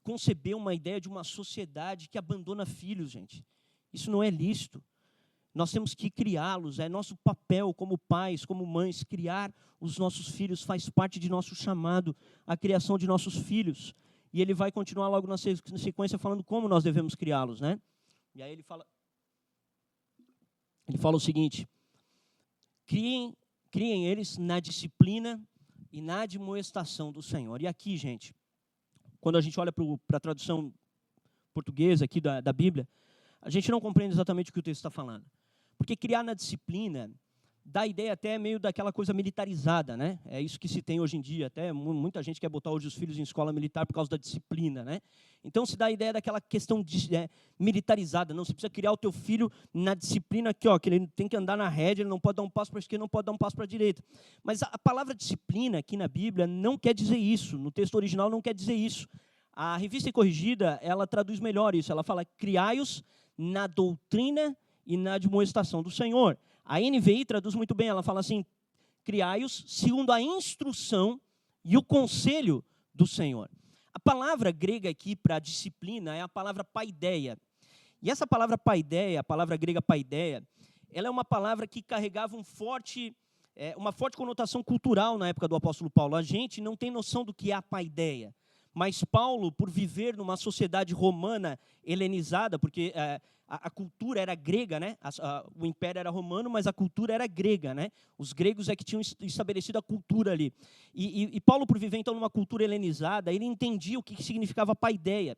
conceber uma ideia de uma sociedade que abandona filhos, gente. Isso não é lícito. Nós temos que criá-los, é nosso papel como pais, como mães, criar os nossos filhos, faz parte de nosso chamado, a criação de nossos filhos. E ele vai continuar logo na sequência falando como nós devemos criá-los, né? E aí ele fala o seguinte, criem eles na disciplina e na admoestação do Senhor. E aqui, gente, quando a gente olha para a tradução portuguesa aqui da Bíblia, a gente não compreende exatamente o que o texto está falando. Porque criar na disciplina dá a ideia até meio daquela coisa militarizada, né? É isso que se tem hoje em dia. Até muita gente quer botar hoje os filhos em escola militar por causa da disciplina, né? Então se dá a ideia daquela questão militarizada. Não, você precisa criar o teu filho na disciplina aqui, ó, que ele tem que andar na rédea, ele não pode dar um passo para a esquerda, não pode dar um passo para a direita. Mas a palavra disciplina aqui na Bíblia não quer dizer isso. No texto original não quer dizer isso. A Revista e Corrigida, ela traduz melhor isso. Ela fala, criai-os na doutrina e na admoestação do Senhor. A NVI traduz muito bem, ela fala assim, criai-os segundo a instrução e o conselho do Senhor. A palavra grega aqui para disciplina é a palavra paideia. E essa palavra paideia, a palavra grega paideia, ela é uma palavra que carregava uma forte conotação cultural na época do apóstolo Paulo. A gente não tem noção do que é a paideia. Mas Paulo, por viver numa sociedade romana helenizada, porque a cultura era grega, né? O império era romano, mas a cultura era grega, né? Os gregos é que tinham estabelecido a cultura ali. E Paulo, por viver então numa cultura helenizada, ele entendia o que significava paideia.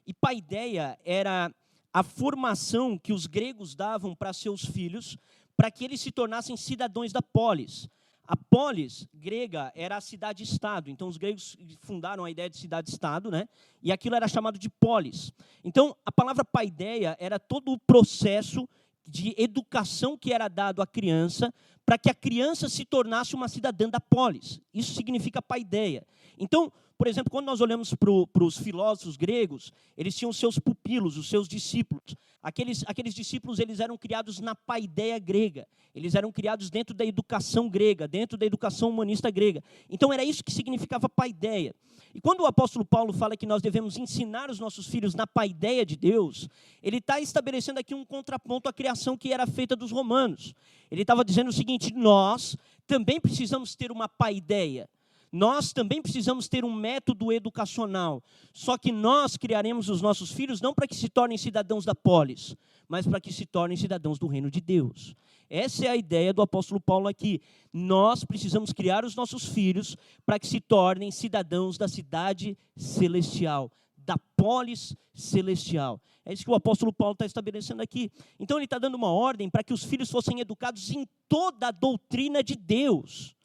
E paideia era a formação que os gregos davam para seus filhos, para que eles se tornassem cidadãos da polis. A polis grega era a cidade-estado. Então, os gregos fundaram a ideia de cidade-estado, né? E aquilo era chamado de polis. Então, a palavra paideia era todo o processo de educação que era dado à criança para que a criança se tornasse uma cidadã da polis. Isso significa paideia. Então, por exemplo, quando nós olhamos para os filósofos gregos, eles tinham os seus pupilos, os seus discípulos. Aqueles discípulos, eles eram criados na paideia grega. Eles eram criados dentro da educação grega, dentro da educação humanista grega. Então, era isso que significava paideia. E quando o apóstolo Paulo fala que nós devemos ensinar os nossos filhos na paideia de Deus, ele está estabelecendo aqui um contraponto à criação que era feita dos romanos. Ele estava dizendo o seguinte: nós também precisamos ter uma paideia. Nós também precisamos ter um método educacional. Só que nós criaremos os nossos filhos não para que se tornem cidadãos da polis, mas para que se tornem cidadãos do reino de Deus. Essa é a ideia do apóstolo Paulo aqui. Nós precisamos criar os nossos filhos para que se tornem cidadãos da cidade celestial, da polis celestial. É isso que o apóstolo Paulo está estabelecendo aqui. Então ele está dando uma ordem para que os filhos fossem educados em toda a doutrina de Deus,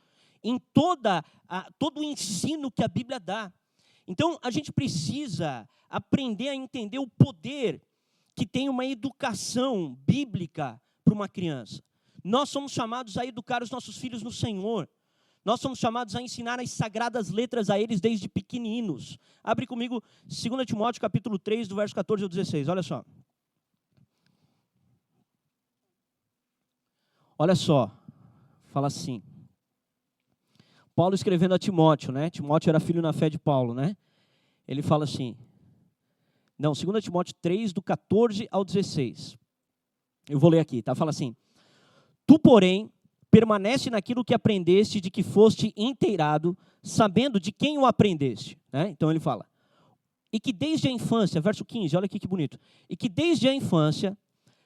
em todo o ensino que a Bíblia dá. Então, a gente precisa aprender a entender o poder que tem uma educação bíblica para uma criança. Nós somos chamados a educar os nossos filhos no Senhor. Nós somos chamados a ensinar as sagradas letras a eles desde pequeninos. Abre comigo 2 Timóteo capítulo 3, do verso 14 ao 16. Olha só. Olha só. Fala assim. Paulo escrevendo a Timóteo, né? Timóteo era filho na fé de Paulo, né? Ele fala assim. Não, 2 Timóteo 3, do 14 ao 16. Eu vou ler aqui, tá? Fala assim. Tu, porém, permanece naquilo que aprendeste, de que foste inteirado, sabendo de quem o aprendeste. Né? Então ele fala. E que desde a infância, verso 15, olha aqui que bonito. E que desde a infância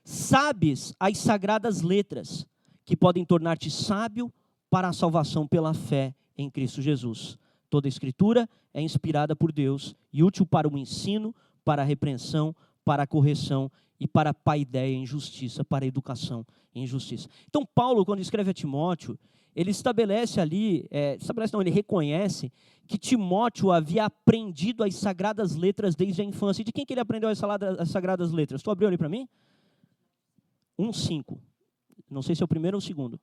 sabes as sagradas letras, que podem tornar-te sábio para a salvação pela fé em Cristo Jesus. Toda a Escritura é inspirada por Deus e útil para o ensino, para a repreensão, para a correção e para a paideia em justiça, para a educação em justiça. Então, Paulo, quando escreve a Timóteo, ele estabelece ali, ele reconhece que Timóteo havia aprendido as sagradas letras desde a infância. E de quem que ele aprendeu as sagradas letras? Tu abriu ali para mim? 1:5. Não sei se é o primeiro ou o segundo.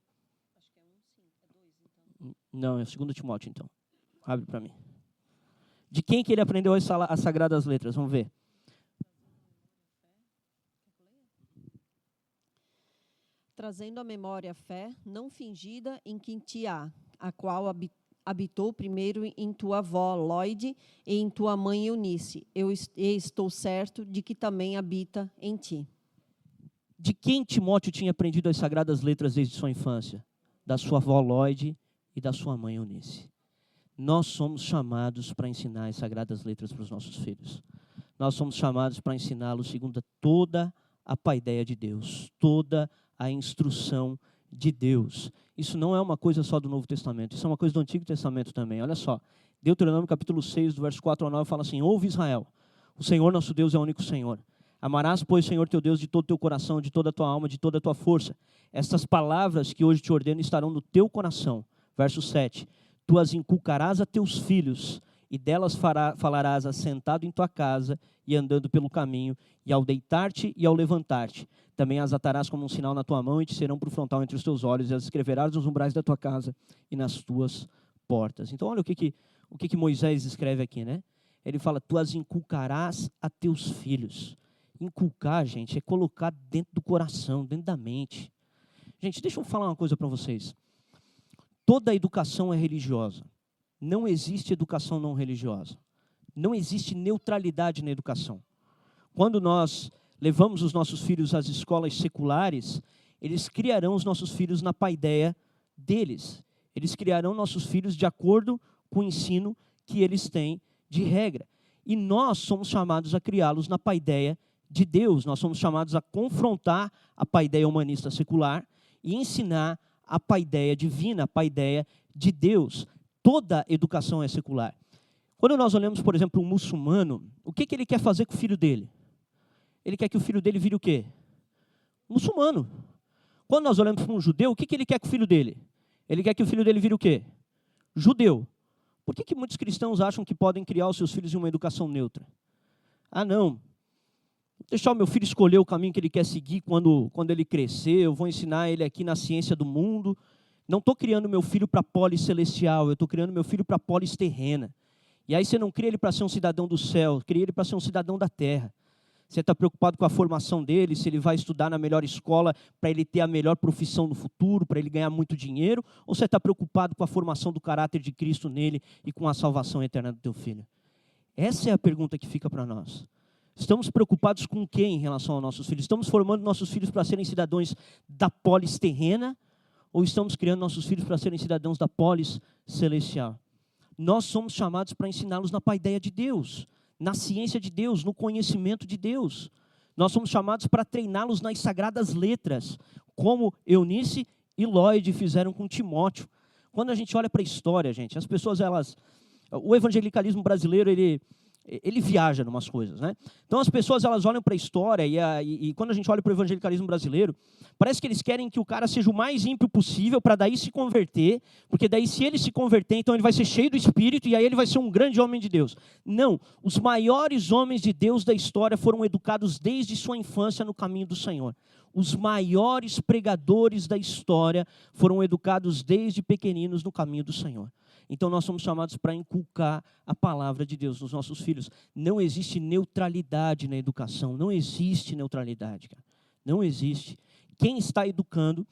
Acho que é 1:5, é 2, então. Não, é o 2 Timóteo, então. Abre para mim. De quem que ele aprendeu as sagradas letras? Vamos ver. Trazendo à memória a fé não fingida em quem te há, a qual habitou primeiro em tua avó, Lóide, e em tua mãe, Eunice. E estou certo de que também habita em ti. De quem Timóteo tinha aprendido as sagradas letras desde sua infância? Da sua avó Lóide e da sua mãe Eunice. Nós somos chamados para ensinar as sagradas letras para os nossos filhos. Nós somos chamados para ensiná-los segundo toda a paideia de Deus, toda a instrução de Deus. Isso não é uma coisa só do Novo Testamento, isso é uma coisa do Antigo Testamento também. Olha só, Deuteronômio capítulo 6, do verso 4 ao 9, fala assim: ouve Israel, o Senhor nosso Deus é o único Senhor. Amarás, pois, Senhor teu Deus de todo o teu coração, de toda a tua alma, de toda a tua força. Estas palavras que hoje te ordeno estarão no teu coração. Verso 7. Tu as inculcarás a teus filhos, e delas falarás assentado em tua casa e andando pelo caminho, e ao deitar-te e ao levantar-te. Também as atarás como um sinal na tua mão e te serão por frontal entre os teus olhos, e as escreverás nos umbrais da tua casa e nas tuas portas. Então, olha o que Moisés escreve aqui, né? Ele fala, tu as inculcarás a teus filhos. Inculcar, gente, é colocar dentro do coração, dentro da mente. Gente, deixa eu falar uma coisa para vocês. Toda educação é religiosa. Não existe educação não religiosa. Não existe neutralidade na educação. Quando nós levamos os nossos filhos às escolas seculares, eles criarão os nossos filhos na paideia deles. Eles criarão nossos filhos de acordo com o ensino que eles têm de regra. E nós somos chamados a criá-los na paideia de Deus. Nós somos chamados a confrontar a paideia humanista secular e ensinar a paideia divina, a paideia de Deus. Toda educação é secular. Quando nós olhamos, por exemplo, um muçulmano, o que ele quer fazer com o filho dele? Ele quer que o filho dele vire o quê? Muçulmano. Quando nós olhamos para um judeu, o que ele quer com o filho dele? Ele quer que o filho dele vire o quê? Judeu. Por que muitos cristãos acham que podem criar os seus filhos em uma educação neutra? Ah, não. Vou deixar o meu filho escolher o caminho que ele quer seguir quando ele crescer. Eu vou ensinar ele aqui na ciência do mundo. Não estou criando meu filho para a polis celestial. Eu estou criando meu filho para a polis terrena. E aí você não cria ele para ser um cidadão do céu. Cria ele para ser um cidadão da terra. Você está preocupado com a formação dele, se ele vai estudar na melhor escola para ele ter a melhor profissão no futuro, para ele ganhar muito dinheiro, ou você está preocupado com a formação do caráter de Cristo nele e com a salvação eterna do teu filho? Essa é a pergunta que fica para nós. Estamos preocupados com o que em relação aos nossos filhos? Estamos formando nossos filhos para serem cidadãos da polis terrena, ou estamos criando nossos filhos para serem cidadãos da polis celestial? Nós somos chamados para ensiná-los na paideia de Deus, na ciência de Deus, no conhecimento de Deus. Nós somos chamados para treiná-los nas sagradas letras, como Eunice e Lloyd fizeram com Timóteo. Quando a gente olha para a história, gente, as pessoas, o evangelicalismo brasileiro, ele viaja em umas coisas, né? Então as pessoas, elas olham para a história e quando a gente olha para o evangelicalismo brasileiro, parece que eles querem que o cara seja o mais ímpio possível para daí se converter, porque daí se ele se converter, então ele vai ser cheio do Espírito e aí ele vai ser um grande homem de Deus. Não, os maiores homens de Deus da história foram educados desde sua infância no caminho do Senhor. Os maiores pregadores da história foram educados desde pequeninos no caminho do Senhor. Então nós somos chamados para inculcar a palavra de Deus nos nossos filhos. Não existe neutralidade na educação, não existe neutralidade, cara. Não existe. Quem está educando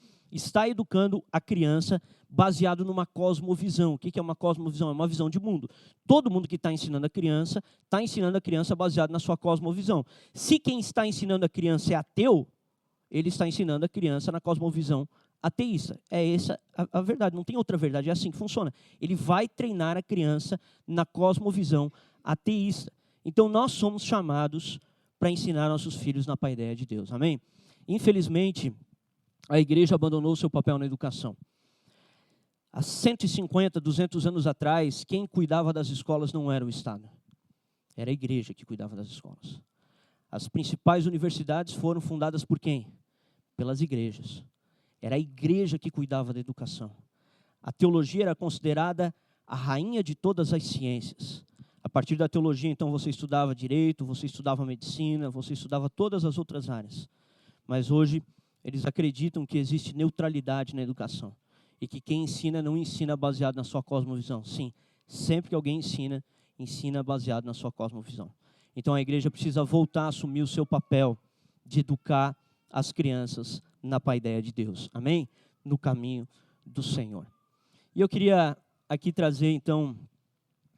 a criança baseado numa cosmovisão. O que é uma cosmovisão? É uma visão de mundo. Todo mundo que está ensinando a criança baseado na sua cosmovisão. Se quem está ensinando a criança é ateu, ele está ensinando a criança na cosmovisão ateísta. É essa a verdade, não tem outra verdade, é assim que funciona. Ele vai treinar a criança na cosmovisão ateísta. Então nós somos chamados para ensinar nossos filhos na paideia de Deus, amém? Infelizmente, a igreja abandonou o seu papel na educação. Há 150, 200 anos atrás, quem cuidava das escolas não era o Estado. Era a igreja que cuidava das escolas. As principais universidades foram fundadas por quem? Pelas igrejas. Era a igreja que cuidava da educação. A teologia era considerada a rainha de todas as ciências. A partir da teologia, então, você estudava direito, você estudava medicina, você estudava todas as outras áreas. Mas hoje, eles acreditam que existe neutralidade na educação. E que quem ensina não ensina baseado na sua cosmovisão. Sim, sempre que alguém ensina, ensina baseado na sua cosmovisão. Então a igreja precisa voltar a assumir o seu papel de educar as crianças na paideia de Deus. Amém? No caminho do Senhor. E eu queria aqui trazer, então,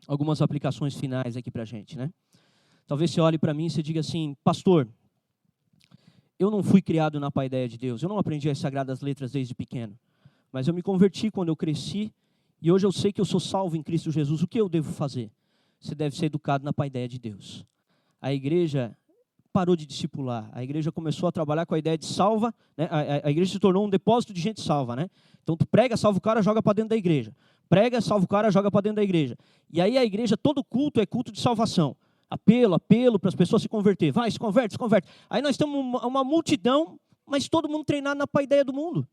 algumas aplicações finais aqui para a gente, né? Talvez você olhe para mim e você diga assim, pastor, eu não fui criado na paideia de Deus, eu não aprendi as sagradas letras desde pequeno, mas eu me converti quando eu cresci e hoje eu sei que eu sou salvo em Cristo Jesus. O que eu devo fazer? Você deve ser educado na paideia de Deus. A igreja parou de discipular, a igreja começou a trabalhar com a ideia de salva, né? A igreja se tornou um depósito de gente salva, né? Então tu prega, salva o cara, joga para dentro da igreja. Prega, salva o cara, joga para dentro da igreja. E aí a igreja, todo culto é culto de salvação. Apelo para as pessoas se converter. Vai, se converte. Aí nós temos uma multidão, mas todo mundo treinado na paideia do mundo.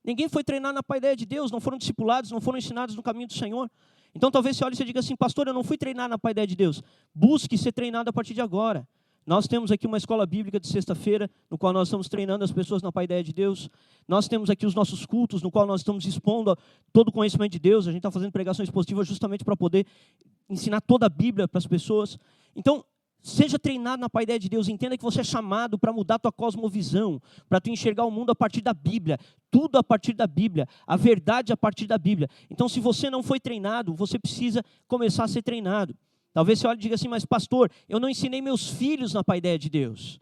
Ninguém foi treinado na paideia de Deus, não foram discipulados, não foram ensinados no caminho do Senhor. Então talvez você olhe e você diga assim, pastor, eu não fui treinado na paideia de Deus. Busque ser treinado a partir de agora. Nós temos aqui uma escola bíblica de sexta-feira, no qual nós estamos treinando as pessoas na paideia de Deus. Nós temos aqui os nossos cultos, no qual nós estamos expondo todo o conhecimento de Deus. A gente está fazendo pregações positivas justamente para poder ensinar toda a Bíblia para as pessoas. Então, seja treinado na paideia de Deus. Entenda que você é chamado para mudar a tua cosmovisão, para tu enxergar o mundo a partir da Bíblia. Tudo a partir da Bíblia. A verdade a partir da Bíblia. Então, se você não foi treinado, você precisa começar a ser treinado. Talvez você olhe e diga assim, mas pastor, eu não ensinei meus filhos na paideia de Deus.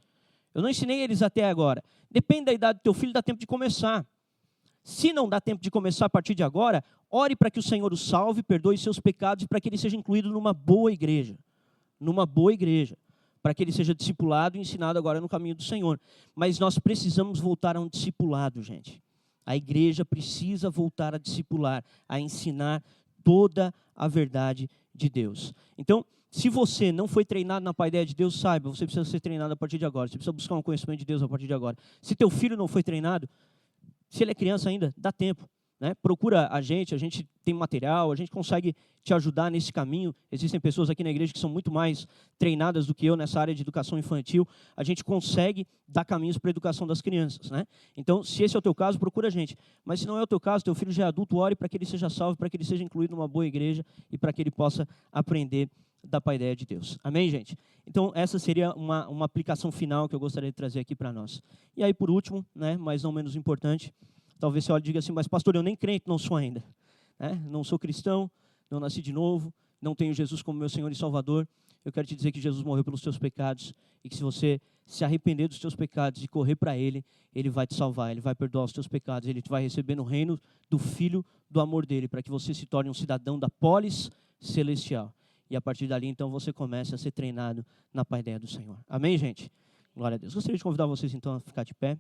Eu não ensinei eles até agora. Depende da idade do teu filho, dá tempo de começar. Se não dá tempo de começar a partir de agora, ore para que o Senhor o salve, perdoe seus pecados e para que ele seja incluído numa boa igreja. Numa boa igreja. Para que ele seja discipulado e ensinado agora no caminho do Senhor. Mas nós precisamos voltar a um discipulado, gente. A igreja precisa voltar a discipular, a ensinar toda a verdade de Deus. Então, se você não foi treinado na paideia de Deus, saiba, você precisa ser treinado a partir de agora. Você precisa buscar um conhecimento de Deus a partir de agora. Se teu filho não foi treinado, se ele é criança ainda, dá tempo. né? Procura a gente tem material, a gente consegue te ajudar nesse caminho. Existem pessoas aqui na igreja que são muito mais treinadas do que eu nessa área de educação infantil. A gente consegue dar caminhos para a educação das crianças, né? Então, se esse é o teu caso, procura a gente. Mas se não é o teu caso, teu filho já é adulto, ore para que ele seja salvo, para que ele seja incluído numa boa igreja e para que ele possa aprender da paideia de Deus. Amém, gente? Então, essa seria uma aplicação final que eu gostaria de trazer aqui para nós. E aí, por último, né, mas não menos importante, talvez você olhe e diga assim, mas pastor, eu nem crente não sou ainda. Né? Não sou cristão, não nasci de novo, não tenho Jesus como meu Senhor e Salvador. Eu quero te dizer que Jesus morreu pelos teus pecados e que se você se arrepender dos teus pecados e correr para Ele, Ele vai te salvar, Ele vai perdoar os teus pecados, Ele te vai receber no reino do Filho do amor dEle, para que você se torne um cidadão da polis celestial. E a partir dali, então, você começa a ser treinado na paideia do Senhor. Amém, gente? Glória a Deus. Gostaria de convidar vocês, então, a ficar de pé.